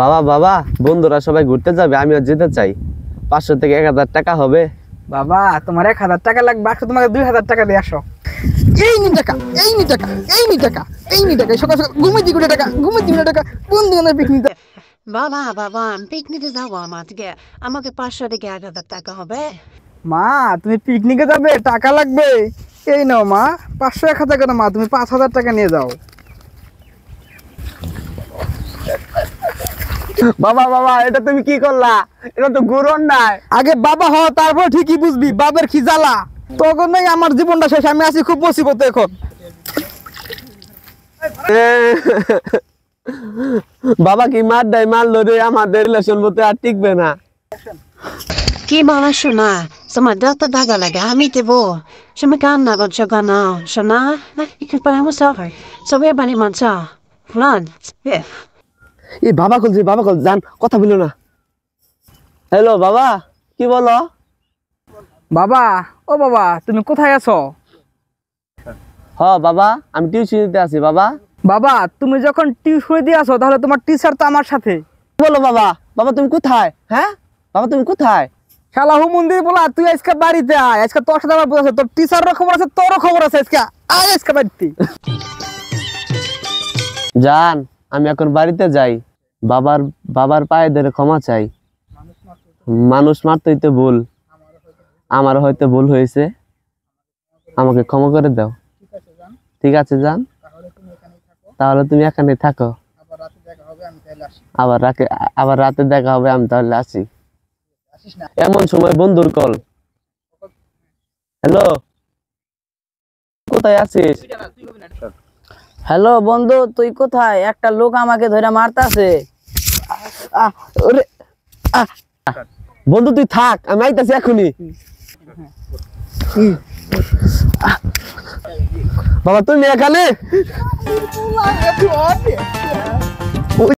বাবা বাবা বন্ধুরা সবাই ঘুরতে যাবে, আমিও যেতে চাই। 500 থেকে 1000 টাকা হবে। বাবা তোমার 1000 টাকা লাগবে, আসো তোমাকে 2000 টাকা দিয়ে আসো। এই নি টাকা, এই নি টাকা, এই নি টাকা, এই নি টাকা, সকাল সকাল ঘুমিয়ে দিগুলো টাকা, ঘুমিয়ে দিগুলো টাকা, বন্ধু বান্ধব পিকনিক। বাবা বাবা আমি পিকনিকে যাবো, আমাকে 500 থেকে 1000 টাকা হবে। মা তুমি পিকনিকে যাবে, টাকা লাগবে। এই নাও মা, 500 1000 টাকা, মা তুমি 5000 টাকা নিয়ে যাও। বাবা বাবা এটা তুমি কি করলা? এটা তো গুরন নাই। আগে বাবা হ, তারপর ঠিকই বুঝবি বাবার কি জ্বালা। তখন নাই আমার জীবনটা শেষ, আমি আছি খুব মুসিবতে এখন। বাবা কি মার দেয়, মারলো রে, আমাদের রিলেশন মতে আর টিকবে না। কি বলো শোনা, তোমার যত টাকা লাগে আমি দেবো। তুমি কান্না করছো কেন শোনা? Paramos over. So we're bunny mancha. Run. Yeah. এই বাবা কল জান, কথা বলো না। হ্যালো বাবা, কি বলো? বাবা, ও বাবা তুমি কোথায় আছো? বাবা আমি টিউশনিতে আছি বাবা। বাবা তুমি যখন টিউশন দিয়ে আসো তাহলে তোমার টিচার তো আমার সাথে। বলো বাবা, বাবা তুমি কোথায়? হ্যাঁ বাবা তুমি কোথায়? শালা হুমুন্দি বলা, তুই আজকে বাড়িতে আয়, আজকে তোর সাথে আমার বোঝা আছে, তোর টিচারের খবর আছে, তোরও খবর আছে, আজকে আয় আজকে বাড়িতে। জান আমি এখন বাড়িতে যাই, বাবার পায়ে ধরে ক্ষমা চাই। মানুষ মারতেই তো ভুল, আমার হয়তো ভুল হয়েছে, আমাকে ক্ষমা করে দাও। ঠিক আছে জান, তাহলে তুমি এখানে থাকো, আবার রাতে দেখা হবে, আমি তাহলে আসি। এমন সময় বন্ধুর কল। হ্যালো কোথায় আছিস? হ্যালো বন্ধু, তুই কোথায়? একটা লোক আমাকে ধরে মারতাছে। বন্ধু তুই থাক, আমি আইতাছি এখনই। বাবা তুমি এখানে?